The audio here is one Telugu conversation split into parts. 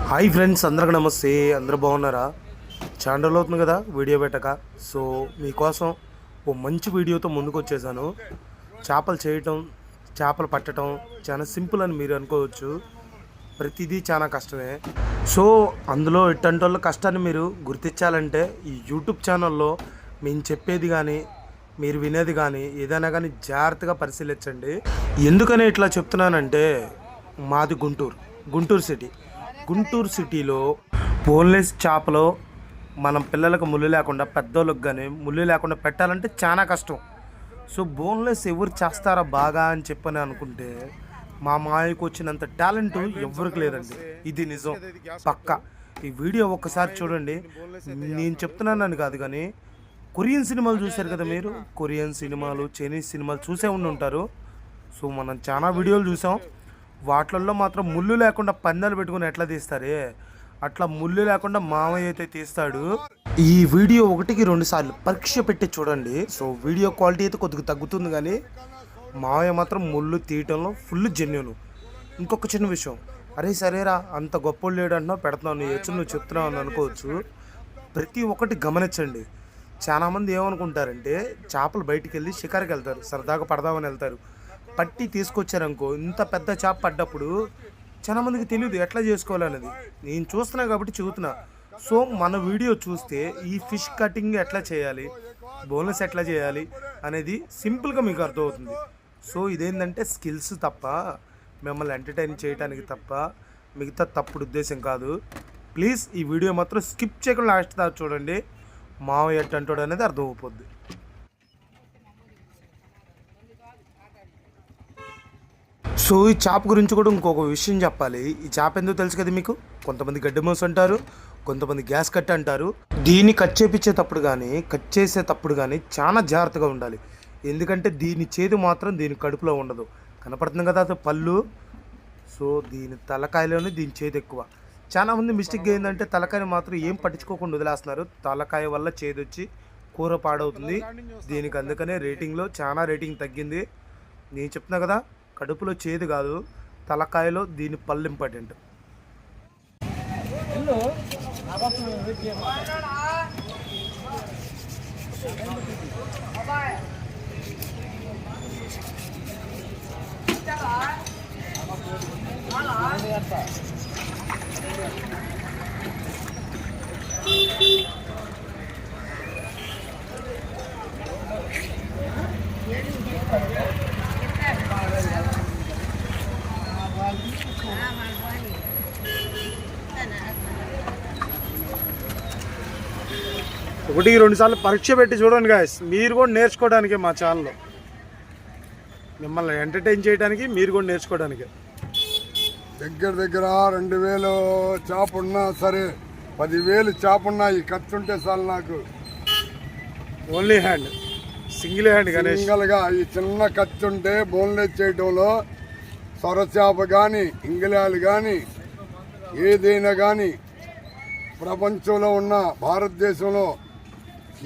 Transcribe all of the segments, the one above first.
హాయ్ ఫ్రెండ్స్, అందరికి నమస్తే. అందరూ బాగున్నారా? చాలా రోజులు అవుతుంది కదా వీడియో పెట్టక. సో మీకోసం ఓ మంచి వీడియోతో ముందుకు వచ్చేసాను. చేపలు చేయటం, చేపలు పట్టడం చాలా సింపుల్ అని మీరు అనుకోవచ్చు. ప్రతిదీ చాలా కష్టమే. సో అందులో ఇట్టంటి వాళ్ళ కష్టాన్ని మీరు గుర్తించాలంటే ఈ యూట్యూబ్ ఛానల్లో మేము చెప్పేది కానీ మీరు వినేది కానీ ఏదైనా కానీ జాగ్రత్తగా పరిశీలించండి. ఎందుకని ఇట్లా చెప్తున్నానంటే మాది గుంటూరు సిటీ. గుంటూరు సిటీలో బోన్లెస్ చేపలు మనం పిల్లలకు ముళ్ళు లేకుండా, పెద్దోళ్ళకి కానీ ముళ్ళు లేకుండా పెట్టాలంటే చాలా కష్టం. సో బోన్లెస్ ఎవరు చేస్తారా బాగా అని చెప్పని అనుకుంటే మా మాయకు వచ్చినంత టాలెంట్ ఎవరికి లేదండి. ఇది నిజం, పక్కా. ఈ వీడియో ఒక్కసారి చూడండి. నేను చెప్తున్నానని కాదు కానీ కొరియన్ సినిమాలు చూశారు కదా మీరు. కొరియన్ సినిమాలు, చైనీస్ సినిమాలు చూసే ఉంటారు. సో మనం చాలా వీడియోలు చూసాం. వాటిల్లో మాత్రం ముళ్ళు లేకుండా పందాలు పెట్టుకుని ఎట్లా తీస్తారే అట్లా ముళ్ళు లేకుండా మామయ్య అయితే తీస్తాడు. ఈ వీడియో 1-2 సార్లు పరీక్ష పెట్టి చూడండి. సో వీడియో క్వాలిటీ అయితే కొద్దిగా తగ్గుతుంది కానీ మామయ్య మాత్రం ముళ్ళు తీయటంలో ఫుల్ జెన్యూన్. ఇంకొక చిన్న విషయం, అరే సరేరా అంత గొప్ప లేడు అంటున్నావు, పెడుతున్నావు, నీ హెచ్చు నువ్వు చెప్తున్నావు అని అనుకోవచ్చు. ప్రతి ఒక్కటి గమనించండి. చాలామంది ఏమనుకుంటారంటే చేపలు బయటికి వెళ్ళి షికారుకి వెళ్తారు, సరదాగా పడదామని వెళ్తారు. పట్టి తీసుకొచ్చారనుకో, ఇంత పెద్ద చేప పడ్డప్పుడు చాలామందికి తెలియదు ఎట్లా చేసుకోవాలనేది. నేను చూస్తున్నా కాబట్టి చెబుతున్నా. సో మన వీడియో చూస్తే ఈ ఫిష్ కటింగ్ ఎట్లా చేయాలి, బోనస్ ఎట్లా చేయాలి అనేది సింపుల్గా మీకు అర్థమవుతుంది. సో ఇదేంటంటే స్కిల్స్ తప్ప, మిమ్మల్ని ఎంటర్టైన్ చేయడానికి తప్ప మిగతా తప్పుడు ఉద్దేశం కాదు. ప్లీజ్ ఈ వీడియో మాత్రం స్కిప్ చేయకుండా లాస్ట్ దాకా చూడండి. మావయ్య ఎట్టంటాడు అనేది అర్థమైపోద్ది. సో ఈ చేప గురించి కూడా ఇంకొక విషయం చెప్పాలి. ఈ చేప ఎందుకు తెలుసు కదా మీకు. కొంతమంది గడ్డి మోస అంటారు, కొంతమంది గ్యాస్ కట్ అంటారు. దీన్ని కట్ చేపించేటప్పుడు కానీ కట్ చేసేటప్పుడు కానీ చాలా జాగ్రత్తగా ఉండాలి. ఎందుకంటే దీని చేదు మాత్రం దీని కడుపులో ఉండదు. కనపడుతుంది కదా అది పళ్ళు. సో దీని తలకాయలోనే దీని చేదు ఎక్కువ. చాలామంది మిస్టేక్ ఏంటంటే తలకాయని మాత్రం ఏం పట్టించుకోకుండా వదిలేస్తున్నారు. తలకాయ వల్ల చేదు వచ్చి కూర పాడవుతుంది. దీనికి అందుకనే రేటింగ్లో చాలా రేటింగ్ తగ్గింది. నేను చెప్తున్నా కదా, కడుపులో చేదు కాదు, తలకాయలో దీని పళ్ళు ఇంపార్టెంట్. ఒకటి 2 సార్లు పరీక్ష పెట్టి చూడండి గాయస్. మీరు కూడా నేర్చుకోవడానికి మా ఛానల్లో, మిమ్మల్ని ఎంటర్టైన్ చేయడానికి, మీరు కూడా నేర్చుకోవడానికి. దగ్గర 2000 చేప ఉన్నా సరే, 10,000 చేప ఉన్నా ఈ ఖర్చు ఉంటే చాలు నాకు. ఓన్లీ హ్యాండ్, సింగిల్ హ్యాండ్ కానీ సింగల్గా ఈ చిన్న ఖర్చు ఉంటే బోన్లెస్ చేయడంలో సొరచేప కానీ, ఇంగిలాలు కానీ, ఏదైనా కానీ ప్రపంచంలో ఉన్న, భారతదేశంలో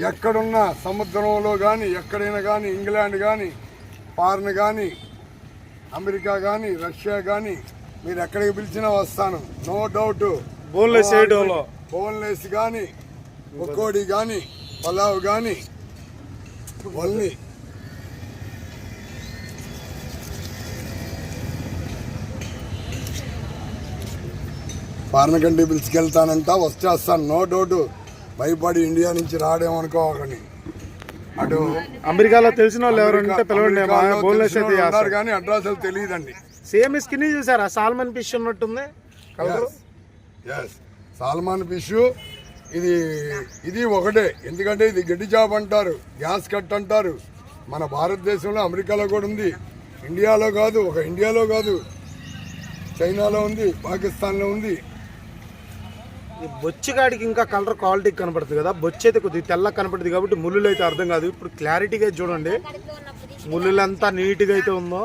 ఎక్కడున్నా, సముద్రంలో కానీ ఎక్కడైనా కానీ, ఇంగ్లాండ్ కానీ, ఫారెన్ కానీ, అమెరికా కానీ, రష్యా కానీ, మీరు ఎక్కడికి పిలిచినా వస్తాను, నో డౌట్. బోన్లెస్ చేయడంలో బోన్లెస్ కానీ, పకోడీ కానీ, పలావ్ కానీ, ఓన్లీ ఫారెన్ కంట్రీ పిలుచుకెళ్తానంట, వచ్చేస్తాను, నో డౌట్. భయపడి ఇండియా నుంచి రాడేమనుకోకండి. అటు అమెరికాలో తెలిసిన వాళ్ళు ఎవరంటే పిలవండి. బోన్లెస్ అయితే ఉన్నారు కానీ అడ్రస్ తెలియదండి. సేమ్ స్కిన్ చూసారా, సాల్మన్ ఫిష్ ఉన్నట్టుంది కలర్. సాల్మాన్ ఫిష్ ఇది ఒకటే. ఎందుకంటే ఇది గడ్డి చేప అంటారు, గ్యాస్ కట్ అంటారు. మన భారతదేశంలో, అమెరికాలో కూడా ఉంది. ఇండియాలో కాదు, ఇండియాలో కాదు, చైనాలో ఉంది, పాకిస్తాన్లో ఉంది. ఈ బొచ్చిగాడికి ఇంకా కలర్ క్వాలిటీ కనపడుతుంది కదా. బొచ్చి అయితే కొద్దిగా తెల్ల కనపడుతుంది కాబట్టి ముళ్ళులు అయితే అర్థం కాదు. ఇప్పుడు క్లారిటీగా చూడండి, ముళ్ళులు ఎంత నీట్గా అయితే ఉందో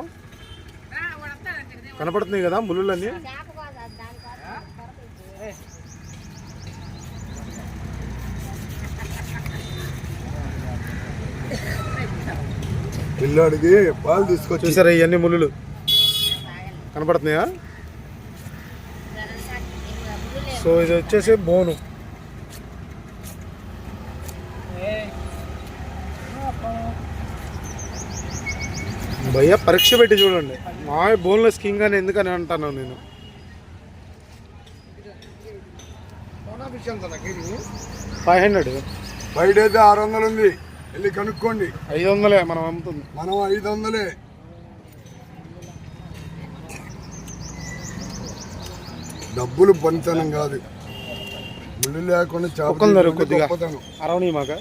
కనపడుతున్నాయి కదా ముళ్ళులన్నీ. పిల్లాడికి పాలు తీసుకొచ్చి చూసారా ఇవన్నీ ముళ్ళు కనపడుతున్నాయా? సో ఇది వచ్చేసి బోను. భయ్య పరీక్ష పెట్టి చూడండి. మా బోన్లెస్ కింగ్ అని ఎందుకని అంటాను నేను. 500 బయట అయితే 600 ఉంది, వెళ్ళి కనుక్కోండి. 500 మనం అమ్ముతుంది. మనం 500. డబ్బులు పనితనం కాదు, ముళ్ళు లేకుండా చేపలు కొద్దిగా అరవని మాక.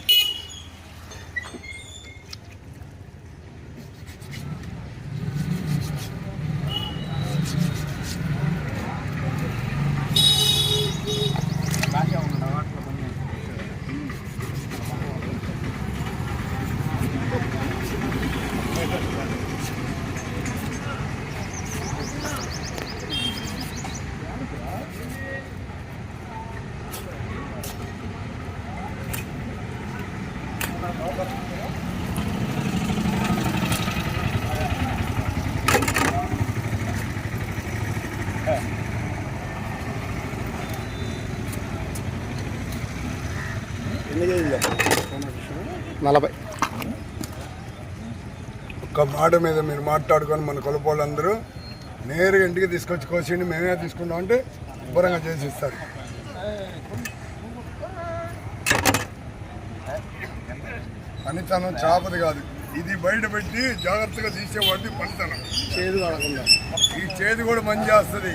నలభై. ఒక్క మాట మీద మీరు మాట్లాడుకొని మన కొలపోళ్ళందరూ నేరుగా ఇంటికి తీసుకొచ్చి కోసిండి మేమే తీసుకుంటాం అంటే శుభ్రంగా చేసి ఇస్తారు. పనితనం చేపది కాదు, ఇది బయట పెట్టి జాగ్రత్తగా తీసేవాడి పనితనం. చేదు కాకుండా ఈ చేదు కూడా మంచి చేస్తుంది.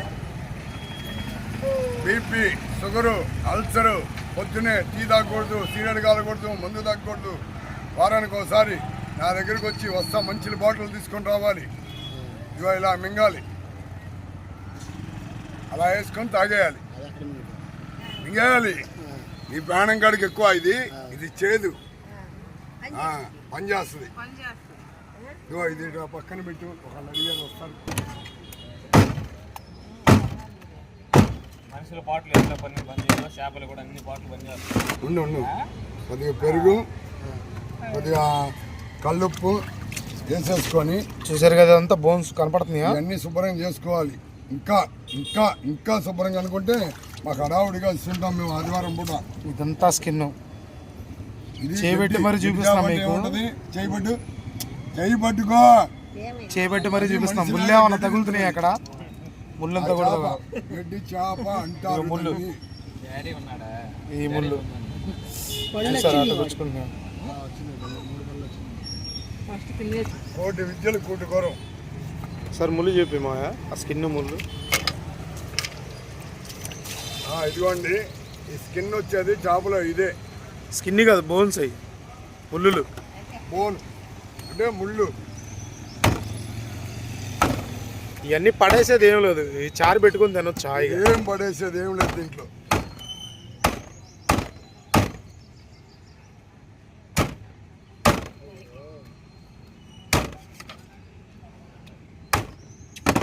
బీపీ, షుగరు, అల్సరు, పొద్దునే టీ తాగకూడదు, సీరియడ్ కాలకూడదు, మందు తాగకూడదు. వారానికి ఒకసారి నా దగ్గరికి వచ్చి వస్తా, మంచి బాటిల్ తీసుకొని రావాలి. ఇవో ఇలా మింగాలి, అలా వేసుకొని తాగేయాలి, మింగేయాలి. ఈ ప్రాణం కాడికి ఎక్కువ ఇది చేదు పని చేస్తుంది. ఇదిగో ఇది పక్కన పెట్టు, ఒకళ్ళు అడిగారు వస్తారు. ఉండు కొద్దిగా పెరుగు, కొద్దిగా కల్లుప్పు వేసేసుకొని. చూసారు కదా అంతా బోన్స్ కనపడుతున్నాయా, ఇవన్నీ శుభ్రంగా చేసుకోవాలి. ఇంకా ఇంకా ఇంకా శుభ్రంగా అనుకుంటే మాకు హడావుడిగా ఇస్తుంటాం మేము ఆదివారం పూట. ఇదంతా స్కిన్ చేయబెట్టి మరి చూపిస్తాం మీకు. చేయబట్టుకో, చేయబెట్టి మరి చూపిస్తాం. ముళ్ళు ఏమన్నా తగులుతున్నాయి అక్కడ, ముళ్ళంతా కూడా గడ్డి చేప అంటారు. ముళ్ళు, ఈ ముళ్ళు తెచ్చుకుంటున్నాం. కోటి విద్యలు కూటి కోరం. సార్ ముళ్ళు చెప్పి మా ఆ స్కిన్ ముళ్ళు. ఇదిగోండి, ఈ స్కిన్ వచ్చేది చేపలో ఇదే. స్కిన్ కాదు, బోన్స్ అయ్యి ముళ్ళు. బోన్ అంటే ముళ్ళు. ఇవన్నీ పడేసేది ఏం లేదు, ఈ చారు పెట్టుకుని తినొచ్చు. ఏం పడేసేది ఏం లేదు దీంట్లో.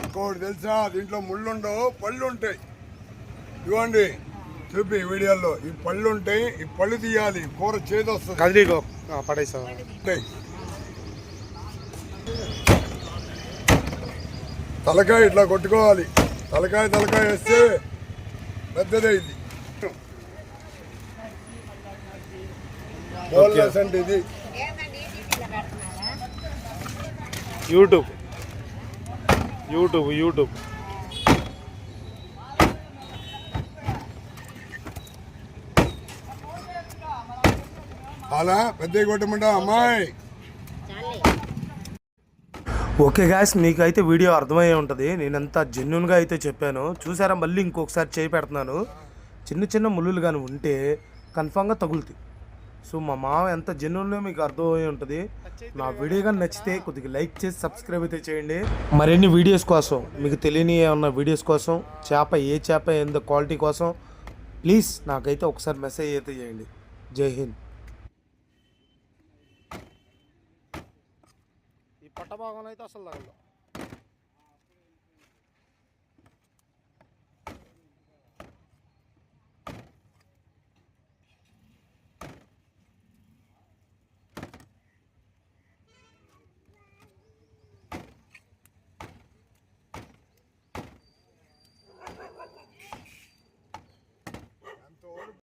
ఇంకోటి తెలుసా, దీంట్లో ముళ్ళు ఉండవు, పళ్ళు ఉంటాయి. ఇవ్వండి చూపి వీడియోలో, ఈ పళ్ళు ఉంటాయి, ఈ పళ్ళు తీయాలి, కూర చేదు వస్తుంది. కదిలిగో పడేసా. తలకాయ ఇట్లా కొట్టుకోవాలి, తలకాయ వేస్తే పెద్దదే. ఇది బోన్లెస్ అంటే ఇది. యూట్యూబ్ అలా పెద్ద కొట్టమంటా అమ్మాయి. ఓకే గాయస్, మీకు అయితే వీడియో అర్థమయ్యే ఉంటుంది. నేనంతా జెన్యున్గా అయితే చెప్పాను. చూసారా, మళ్ళీ ఇంకొకసారి చేయి పెడుతున్నాను. చిన్న చిన్న ముళ్ళులు కానీ ఉంటే కన్ఫామ్గా తగులుతాయి. సో మా మామ ఎంత జెన్యున్గా మీకు అర్థమయ్యే ఉంటుంది. నా వీడియో కానీ నచ్చితే కొద్దిగా లైక్ చేసి సబ్స్క్రైబ్ అయితే చేయండి. మరిన్ని వీడియోస్ కోసం, మీకు తెలియని ఏమన్నా వీడియోస్ కోసం, ఏ చేప ఎంత క్వాలిటీ కోసం ప్లీజ్ నాకైతే ఒకసారి మెసేజ్ అయితే చేయండి. జై హింద్. ఈ పట్ట భాగంలో అయితే అసలు తగలదు.